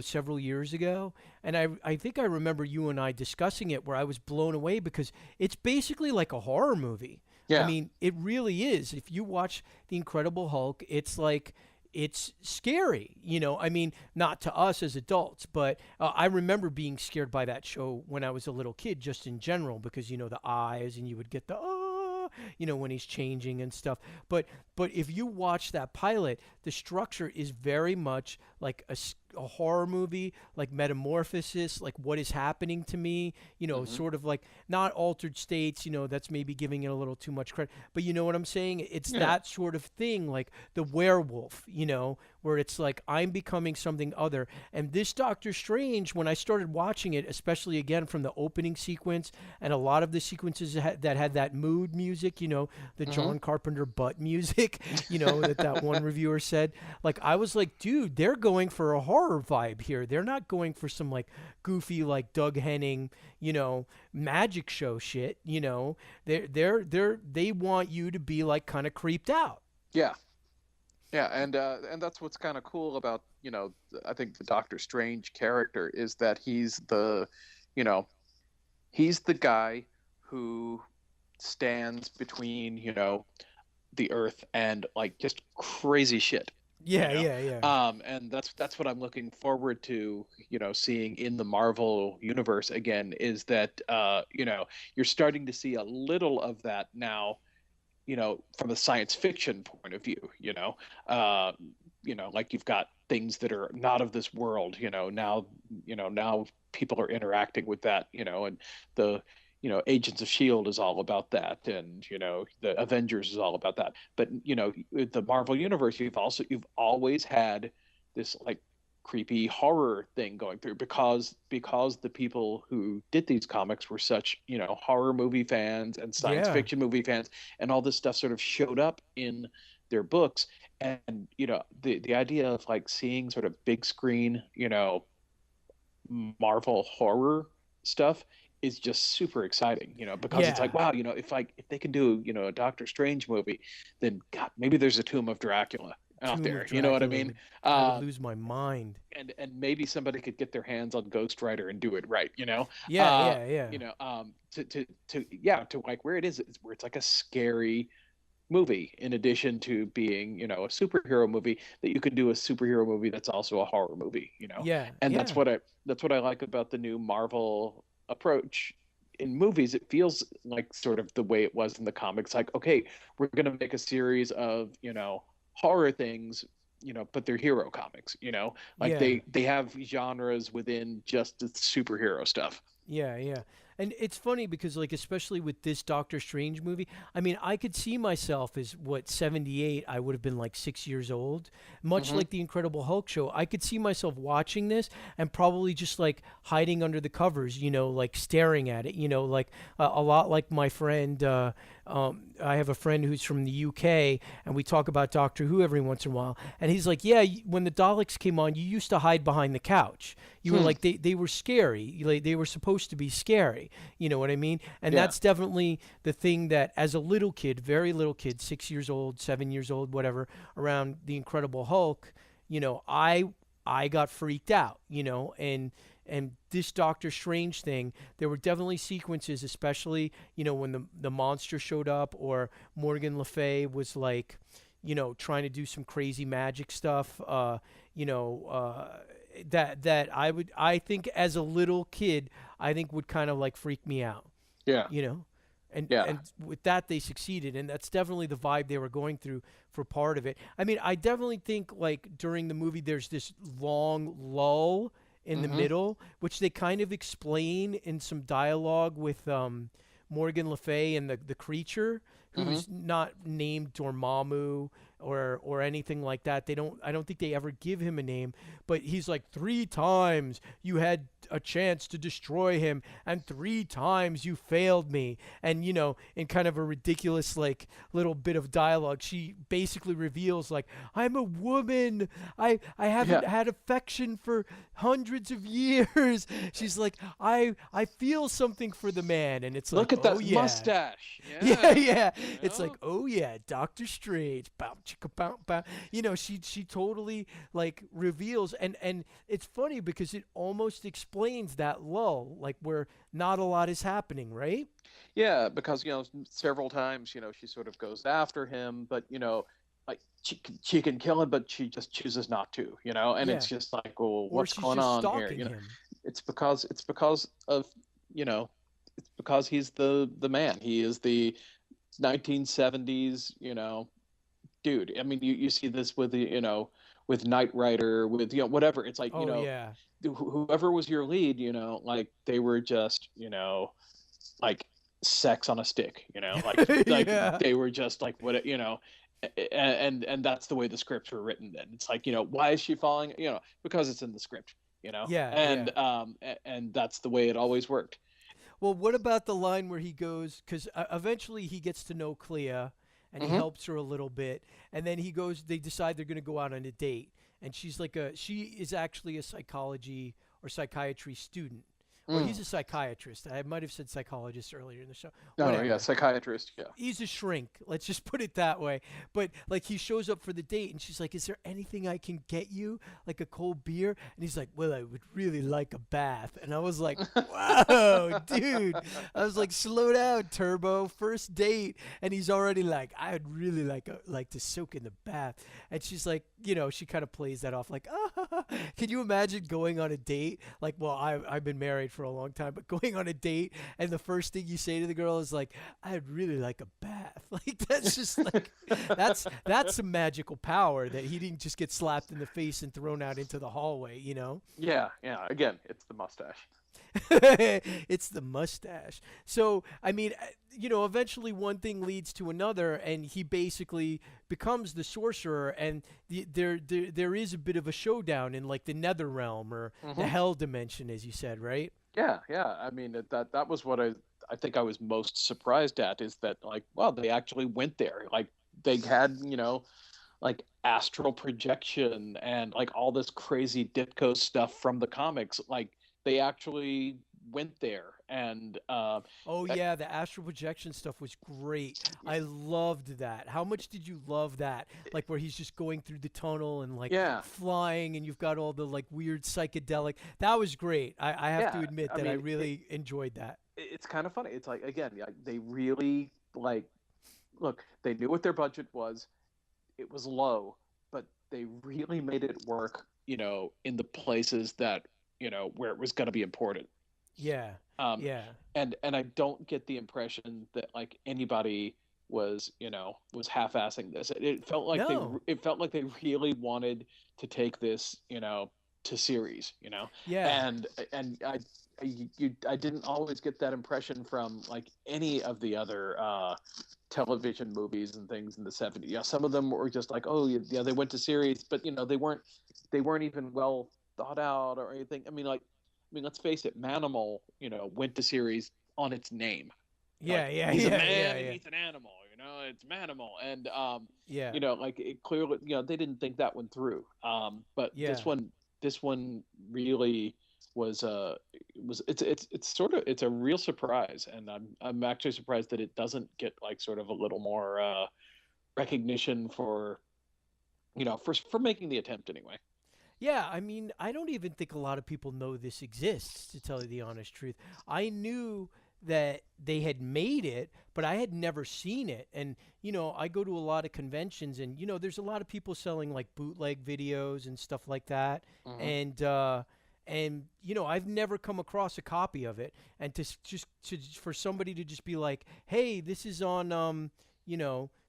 several years ago, and I think I remember you and I discussing it, where I was blown away because it's basically like a horror movie. Yeah. I mean, it really is. If you watch The Incredible Hulk, it's like, it's scary, I mean, not to us as adults, but I remember being scared by that show when I was a little kid, just in general, because, the eyes, and you would get the, when he's changing and stuff. But if you watch that pilot, the structure is very much like a horror movie, like Metamorphosis, like what is happening to me, sort of like not altered states, that's maybe giving it a little too much credit, but you know what I'm saying? It's that sort of thing, like the werewolf, where it's like I'm becoming something other. And this Doctor Strange, when I started watching it, especially again from the opening sequence and a lot of the sequences that had that mood music, the John Carpenter butt music, that one reviewer said, like, I was like, dude, they're going for a horror horror vibe here. They're not going for some like goofy like Doug Henning, magic show shit. They want you to be like kind of creeped out. Yeah. Yeah, and that's what's kind of cool about, I think the Doctor Strange character is that he's the guy who stands between, the Earth and like just crazy shit. Yeah. And that's what I'm looking forward to, seeing in the Marvel universe again, is that you're starting to see a little of that now, from a science fiction point of view, like you've got things that are not of this world, now people are interacting with that, and the Agents of Shield is all about that, and the Avengers is all about that. But the Marvel universe, you've always had this like creepy horror thing going through, because the people who did these comics were such horror movie fans and science fiction movie fans, and all this stuff sort of showed up in their books. And the idea of like seeing sort of big screen Marvel horror stuff is just super exciting, because it's like, wow, if they can do a Doctor Strange movie, then God, maybe there's a Tomb of Dracula out there. You know what I mean? I would lose my mind. And maybe somebody could get their hands on Ghost Rider and do it right. Yeah. To like where it is, where it's like a scary movie, in addition to being a superhero movie, that you can do a superhero movie that's also a horror movie. That's what I like about the new Marvel approach in movies. It feels like sort of the way it was in the comics, like, okay, we're going to make a series of horror things, but they're hero comics, they have genres within just the superhero stuff. Yeah. And it's funny because, like, especially with this Doctor Strange movie, I mean, I could see myself as, 78, I would have been like 6 years old. Much like the Incredible Hulk show, I could see myself watching this and probably just, like, hiding under the covers, like, staring at it, like, a lot like my friend, I have a friend who's from the UK, and we talk about Doctor Who every once in a while, and he's like, yeah, when the Daleks came on, you used to hide behind the couch. You were like, they were scary. Like, they were supposed to be scary. You know what I mean? And that's definitely the thing that, as a little kid, very little kid, 6 years old, 7 years old, whatever, around the Incredible Hulk, I got freaked out, and this Doctor Strange thing, there were definitely sequences, especially, when the monster showed up, or Morgan Le Fay was like, trying to do some crazy magic stuff, that I think as a little kid, I think would kind of like freak me out. Yeah. And with that, they succeeded, and that's definitely the vibe they were going through for part of it. I mean, I definitely think like during the movie, there's this long lull in the middle, which they kind of explain in some dialogue with Morgan Le Fay and the creature, who's not named Dormammu or anything like that. I don't think they ever give him a name, but he's like, 3 times you had a chance to destroy him, and 3 times you failed me. And in kind of a ridiculous like little bit of dialogue, she basically reveals like, I'm a woman, I haven't had affection for hundreds of years. She's like, I feel something for the man. And it's look like, at that mustache. Yeah. It's like, oh yeah, Doctor Strange, bow chicka bow bow. She totally like reveals, and it's funny because it almost explains that lull, like where not a lot is happening, right? Yeah, because several times she sort of goes after him, but like she can kill him, but she just chooses not to, and it's just like, well, what's going on here? Him. It's because of it's because he's the man. He is the 1970s dude. I mean, you see this with with Knight Rider, with whatever. It's like, whoever was your lead, like they were just like sex on a stick, like they were just like what and that's the way the scripts were written then. It's like, why is she falling? Because it's in the script, and that's the way it always worked. Well, what about the line where he goes, because eventually he gets to know Clea, and he helps her a little bit, and then they decide they're going to go out on a date, and she is actually a psychology or psychiatry student. Or he's a psychiatrist. I might have said psychologist earlier in the show. No, Whatever. yeah, psychiatrist. Yeah. He's a shrink. Let's just put it that way. But like he shows up for the date and she's like, "Is there anything I can get you? Like a cold beer?" And he's like, "Well, I would really like a bath." And I was like, "Whoa, dude." I was like, "Slow down, Turbo. First date." And he's already like, "I'd really like to soak in the bath." And she's like, she kind of plays that off like, "Ah." Can you imagine going on a date? Like, well, I've been married for a long time, but going on a date and the first thing you say to the girl is like, "I'd really like a bath." Like that's just like that's some magical power that he didn't just get slapped in the face and thrown out into the hallway, Yeah. Again, it's the mustache. It's the mustache. So, I mean, eventually one thing leads to another, and he basically becomes the sorcerer, and there is a bit of a showdown in like the nether realm or the hell dimension, as you said, right? Yeah. I mean, that was what I think I was most surprised at, is that like, wow, they actually went there. Like they had, like astral projection and like all this crazy Ditko stuff from the comics. Like they actually went there, and yeah, the astral projection stuff was great. I loved that. How much did you love that? Like where he's just going through the tunnel and like flying, and you've got all the like weird psychedelic. That was great. I have to admit that I really enjoyed that. It's kind of funny. It's like, again, they really like, look, they knew what their budget was. It was low, but they really made it work, in the places that, where it was going to be important. Yeah. Yeah. And I don't get the impression that like anybody was half-assing this. It felt like they really wanted to take this, to series, Yeah. And I didn't always get that impression from like any of the other television movies and things in the 70s. Yeah, some of them were just like, oh yeah, they went to series, but they weren't even well thought out or anything. I mean, let's face it, Manimal, went to series on its name. Yeah, like, yeah, he's yeah, a man yeah, and he's an animal, it's Manimal. And yeah. like it clearly, they didn't think that one through. But Yeah. this one really was it's a real surprise, and I'm actually surprised that it doesn't get like sort of a little more recognition for for making the attempt anyway. Yeah, I mean, I don't even think a lot of people know this exists, to tell you the honest truth. I knew that they had made it, but I had never seen it. And, I go to a lot of conventions and, there's a lot of people selling like bootleg videos and stuff like that. And I've never come across a copy of it. And for somebody to just be like, "Hey, this is on,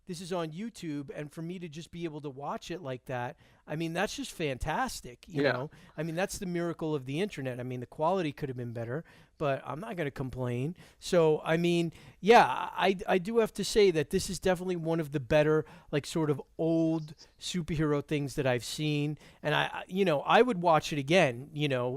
this is on YouTube," and for me to just be able to watch it like that, I mean, that's just fantastic, you know? I mean, that's the miracle of the internet. I mean, the quality could have been better, but I'm not going to complain. So, I mean, yeah, I do have to say that this is definitely one of the better, like, sort of old superhero things that I've seen. And I would watch it again,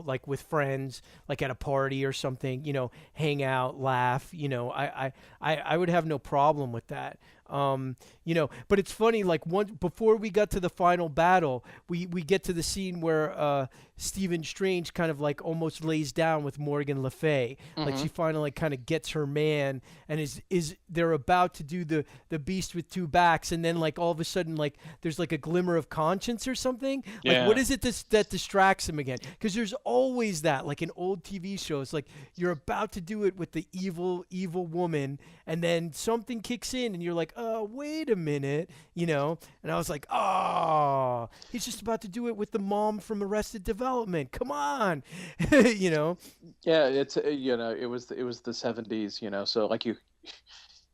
like with friends, like at a party or something, hang out, laugh, I would have no problem with that. But it's funny, like before we got to the final battle, we get to the scene where Stephen Strange kind of like almost lays down with Morgan Le Fay. Like she finally kind of gets her man, and is they're about to do the beast with two backs, and then like all of a sudden like there's like a glimmer of conscience or something. Like what is it that distracts him again? Because there's always that, like in old TV shows, like you're about to do it with the evil woman, and then something kicks in, and you're like, oh, wait a minute, And I was like, oh, he's just about to do it with the mom from Arrested Development. Come on, Yeah, it's it was the 70s, so like you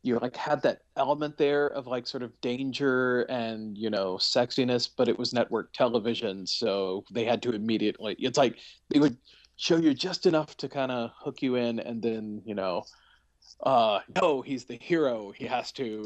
like had that element there of like sort of danger and sexiness, but it was network television, so they had to immediately, it's like they would show you just enough to kind of hook you in, and then no, he's the hero, he has to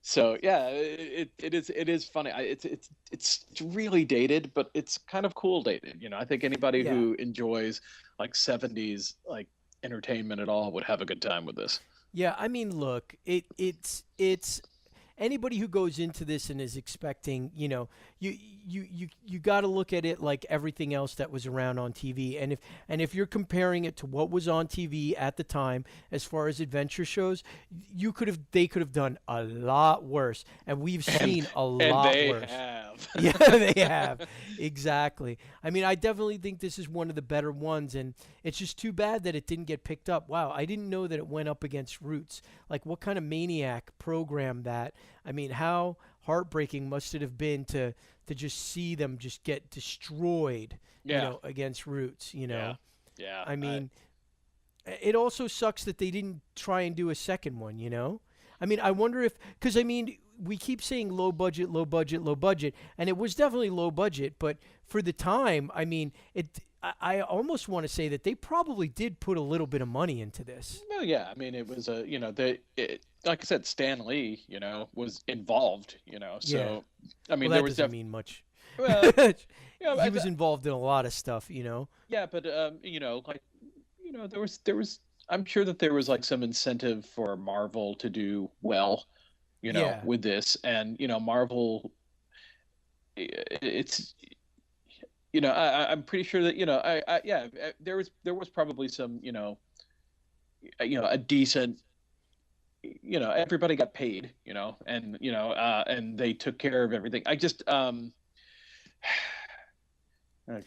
so yeah, it is funny. It's really dated, but it's kind of cool dated. I think anybody who enjoys like 70s like entertainment at all would have a good time with this. Yeah, I mean, look, it's anybody who goes into this and is expecting, you got to look at it like everything else that was around on TV. And if you're comparing it to what was on TV at the time as far as adventure shows, they could have done a lot worse, and we've seen a lot they worse. have. Yeah, they have. Exactly. I mean, I definitely think this is one of the better ones, and it's just too bad that it didn't get picked up. Wow, I didn't know that it went up against Roots. Like, what kind of maniac programmed that? I mean, how heartbreaking must it have been to just see them just get destroyed, against Roots, Yeah. I mean, it also sucks that they didn't try and do a second one, I mean, I wonder if, because I mean, we keep saying low budget, low budget, low budget, and it was definitely low budget, but for the time, I mean, I almost want to say that they probably did put a little bit of money into this. Well, yeah. I mean, it was like I said, Stan Lee, was involved, So, Yeah. I mean, Well, there that was doesn't mean much. well, He was involved in a lot of stuff, yeah, but there was. I'm sure that there was like some incentive for Marvel to do well, Yeah. with this, and Marvel. It's I'm pretty sure that there was probably some a decent everybody got paid and they took care of everything. I just I'm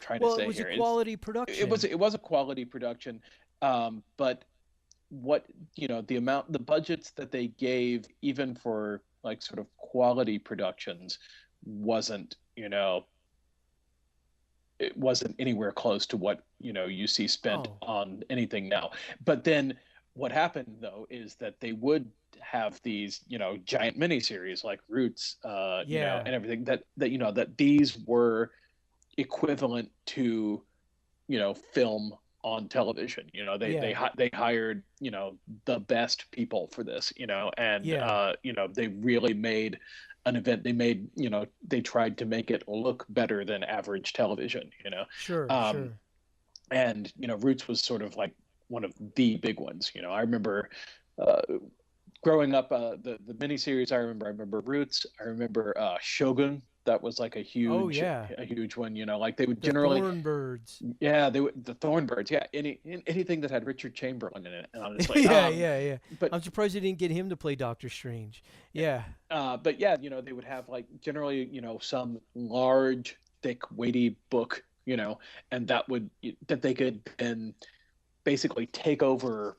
trying to say Well, it was here a quality production. it was a quality production, but what the budgets that they gave even for like sort of quality productions wasn't it wasn't anywhere close to what you see spent on anything now. But then what happened though is that they would have these giant miniseries like Roots and everything that these were equivalent to film on television. They hired the best people for this, and they really made an event. They tried to make it look better than average television. Sure. And Roots was sort of like one of the big ones. I remember growing up, the miniseries. I remember Roots. I remember Shogun. That was like a huge one. Like they would generally Thornbirds. Yeah, the Thornbirds. Yeah, anything that had Richard Chamberlain in it. Honestly, yeah. But I'm surprised they didn't get him to play Doctor Strange. Yeah. But yeah, they would have like generally, some large, thick, weighty book, and that they could then basically take over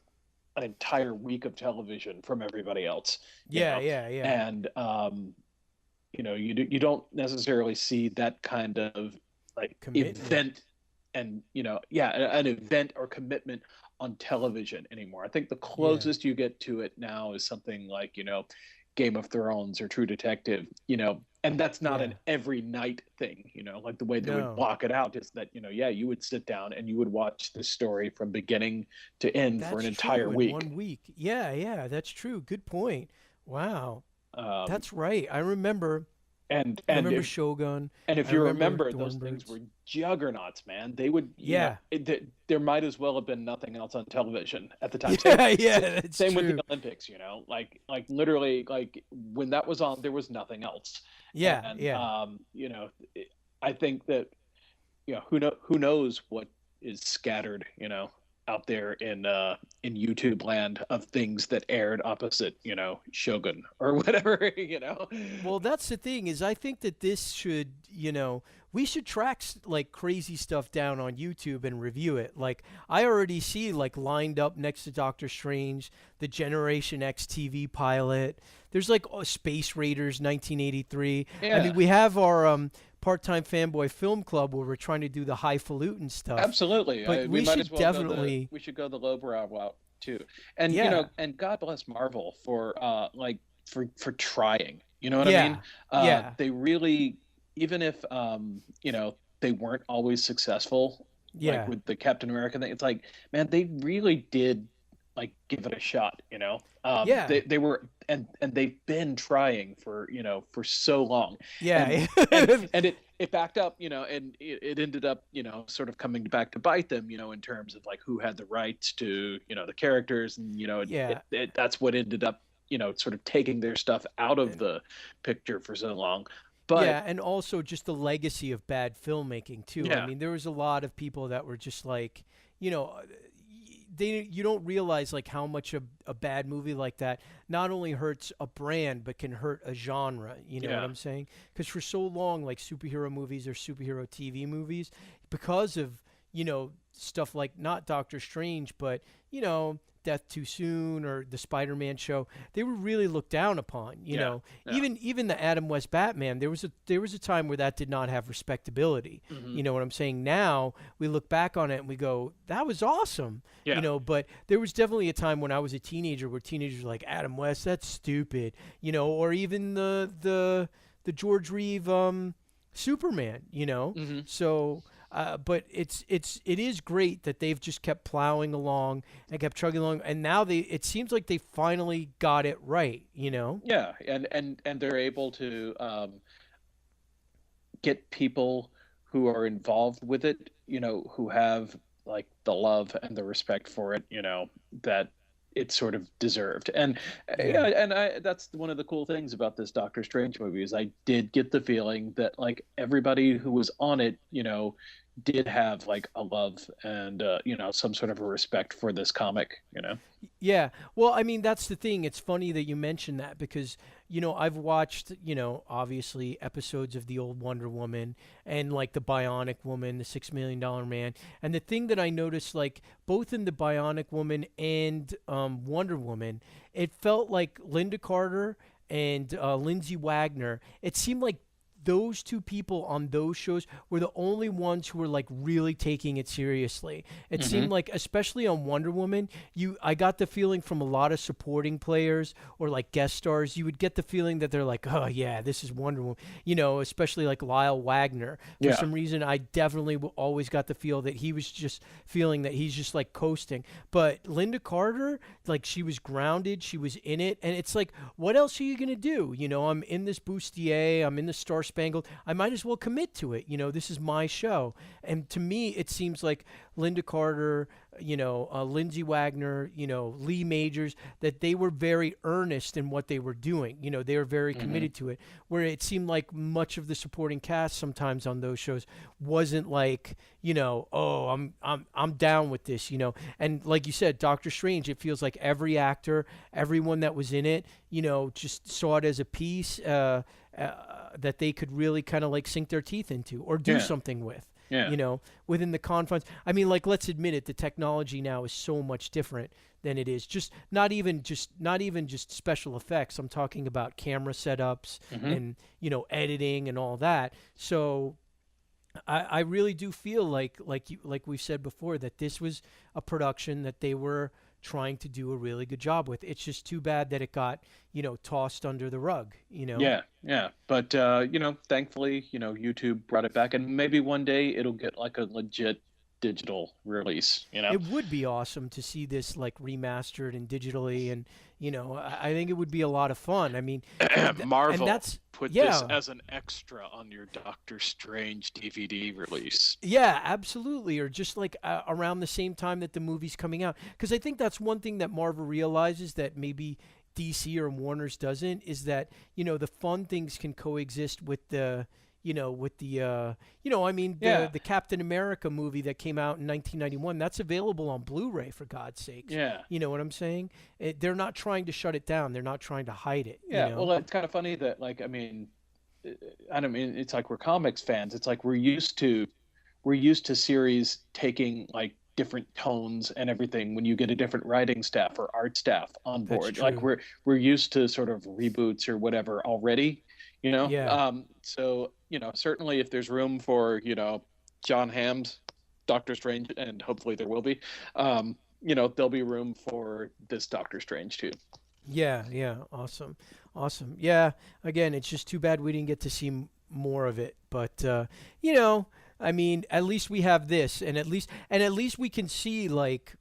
an entire week of television from everybody else. Yeah. And you don't necessarily see that kind of like commitment. Event and an event or commitment on television anymore. I think the closest you get to it now is something like Game of Thrones or True Detective, and that's not an every night thing, like the way they would block it out is that you would sit down and you would watch the story from beginning to end for an entire week. 1 week. Yeah, that's true. Good point. Wow. That's right. I remember. And I remember Shogun. And if you remember, those things were juggernauts, man. They would, there might as well have been nothing else on television at the time. Same with the Olympics, like literally, like when that was on, there was nothing else. I think that, who knows what is scattered, out there in YouTube land of things that aired opposite, Shogun or whatever, Well, that's the thing is I think that this should, we should track like crazy stuff down on YouTube and review it. Like I already see like lined up next to Doctor Strange, the Generation X TV pilot. There's like Space Raiders 1983. Yeah. I mean, we have our Part-Time Fanboy Film Club where we're trying to do the highfalutin stuff. Absolutely. But we should definitely we should go the lowbrow route too. And and God bless Marvel for for trying. You know what I mean? They really, even if they weren't always successful, like with the Captain America thing, it's like, man, they really did like give it a shot, they were and they've been trying for for so long, and it backed up, and it ended up sort of coming back to bite them, in terms of like who had the rights to the characters, and that's what ended up sort of taking their stuff out of the picture for so long. But yeah, and also just the legacy of bad filmmaking too. I yeah, mean, there was a lot of people that were just like, you know, you don't realize like how much a bad movie like that not only hurts a brand but can hurt a genre. You know what yeah, I'm saying? Because for so long, like superhero movies or superhero TV movies, because of stuff like not Doctor Strange, but Death Too Soon or the Spider-Man show, they were really looked down upon. yeah, yeah. Even the Adam West Batman, there was a time where that did not have respectability. Hmm. You know what I'm saying? Now we look back on it and we go, that was awesome. Yeah. But there was definitely a time when I was a teenager where teenagers were like, Adam West, that's stupid. Or even the George Reeve Superman. Hmm. So. But it is great that they've just kept plowing along and kept chugging along, and now it seems like they finally got it right. Yeah, and they're able to get people who are involved with it, who have like the love and the respect for it, that it's sort of deserved. And Yeah. that's one of the cool things about this Doctor Strange movie is I did get the feeling that like everybody who was on it, did have like a love and some sort of a respect for this comic. Yeah. Well, I mean, that's the thing. It's funny that you mentioned that because, I've watched, obviously episodes of the old Wonder Woman and like the Bionic Woman, the $6 Million Man. And the thing that I noticed, like both in the Bionic Woman and Wonder Woman, it felt like Linda Carter and Lindsay Wagner, it seemed like those two people on those shows were the only ones who were like really taking it seriously. It seemed like, especially on Wonder Woman, I got the feeling from a lot of supporting players or like guest stars, you would get the feeling that they're like, oh yeah, this is Wonder Woman. Especially like Lyle Wagner. For some reason, I definitely always got the feel that he was just feeling that he's just like coasting. But Linda Carter, like she was grounded, she was in it, and it's like, what else are you gonna do? I'm in this bustier, I'm in the Star Spangled. I might as well commit to it. This is my show. And to me, it seems like Linda Carter, Lindsay Wagner, Lee Majors, that they were very earnest in what they were doing. They were very committed to it. Where it seemed like much of the supporting cast sometimes on those shows wasn't like, oh, I'm down with this, And like you said, Doctor Strange, it feels like every actor, everyone that was in it, just saw it as a piece. That they could really kind of like sink their teeth into or do something with, within the confines. I mean, like, let's admit it, the technology now is so much different than it is just not even just special effects. I'm talking about camera setups and, editing and all that. So I really do feel like we've said before, that this was a production that they were trying to do a really good job with. It's just too bad that it got, tossed under the rug, Yeah. But, thankfully, YouTube brought it back, and maybe one day it'll get like a legit digital release, It would be awesome to see this like remastered and digitally, and I think it would be a lot of fun. I mean, Marvel, and that's put yeah. this as an extra on your Doctor Strange DVD release. Yeah, absolutely. Or just like around the same time that the movie's coming out. Because I think that's one thing that Marvel realizes that maybe DC or Warner's doesn't, is that, the fun things can coexist with the, the Captain America movie that came out in 1991, that's available on Blu-ray, for God's sakes. Yeah. You know what I'm saying? They're not trying to shut it down. They're not trying to hide it. Yeah. Well, it's kind of funny that, like, I mean, it's like we're comics fans. It's like we're used to series taking like different tones and everything when you get a different writing staff or art staff on board. Like we're used to sort of reboots or whatever already, Yeah. So, certainly if there's room for, John Hamm's Doctor Strange, and hopefully there will be, there'll be room for this Doctor Strange too. Yeah. Awesome. Yeah, again, it's just too bad we didn't get to see more of it. But, I mean, at least we have this, and at least we can see, like,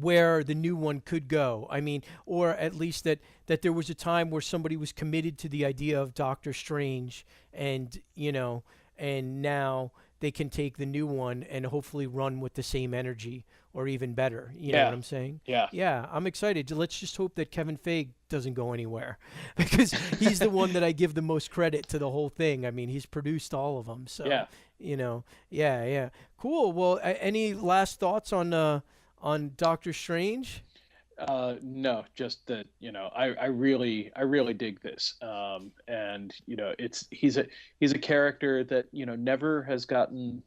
where the new one could go. I mean, or at least that there was a time where somebody was committed to the idea of Doctor Strange, and and now they can take the new one and hopefully run with the same energy or even better. You know Yeah. what I'm saying? Yeah. Yeah, I'm excited. Let's just hope that Kevin Feige doesn't go anywhere because he's the one that I give the most credit to the whole thing. I mean, he's produced all of them. So, Yeah. yeah. Cool. Well, any last thoughts on Doctor Strange? No, just that, I really dig this. And he's a character that, never has gotten,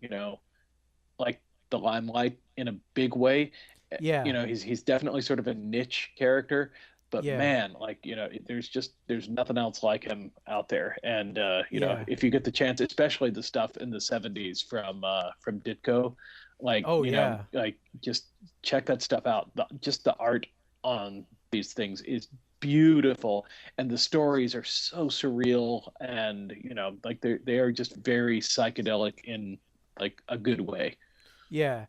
like the limelight in a big way. Yeah. He's definitely sort of a niche character, but Yeah. man, there's nothing else like him out there. And Yeah. if you get the chance, especially the stuff in the 70s from Ditko, just check that stuff out. Just the art on these things is beautiful, and the stories are so surreal, and they are just very psychedelic in like a good way. Yeah.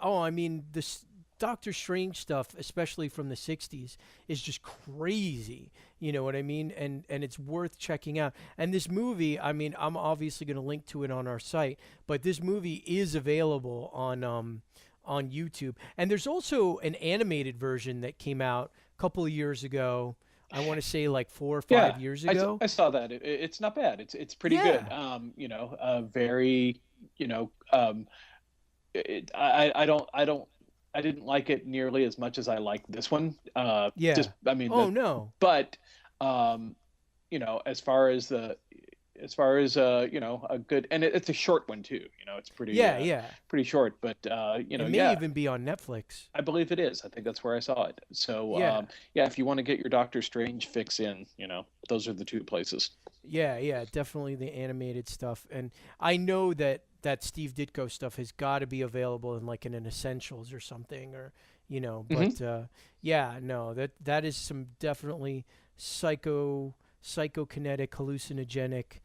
Oh, I mean, this Doctor Strange stuff, especially from the 60s, is just crazy. You know what I mean? And it's worth checking out. And this movie, I mean, I'm obviously going to link to it on our site, but this movie is available on YouTube. And there's also an animated version that came out a couple of years ago. I want to say like 4 or 5 years ago. I saw that. It's not bad. It's pretty Yeah. good. Very, I didn't like it nearly as much as I liked this one. Yeah. Just, I mean, No. but, as far as a good, and it's a short one too. It's pretty pretty short, but It may even be on Netflix. I believe it is. I think that's where I saw it. So Yeah. if you want to get your Doctor Strange fix in, those are the two places. Yeah, definitely the animated stuff. And I know that Steve Ditko stuff has got to be available in like in an essentials or something, or but that is some definitely psychokinetic, hallucinogenic,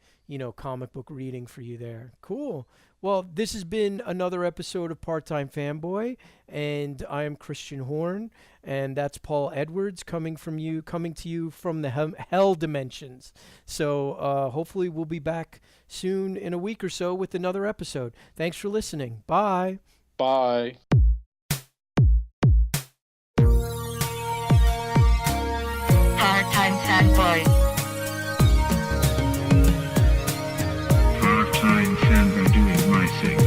comic book reading for you there. Cool. Well, this has been another episode of Part-Time Fanboy, and I am Kristian Horn, and that's Paul Edwards coming to you from the hell dimensions. So hopefully we'll be back soon in a week or so with another episode. Thanks for listening. Bye. Bye. Part-Time Fanboy. Part-Time Fanboy doing my thing.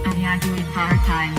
Are you doing part-time?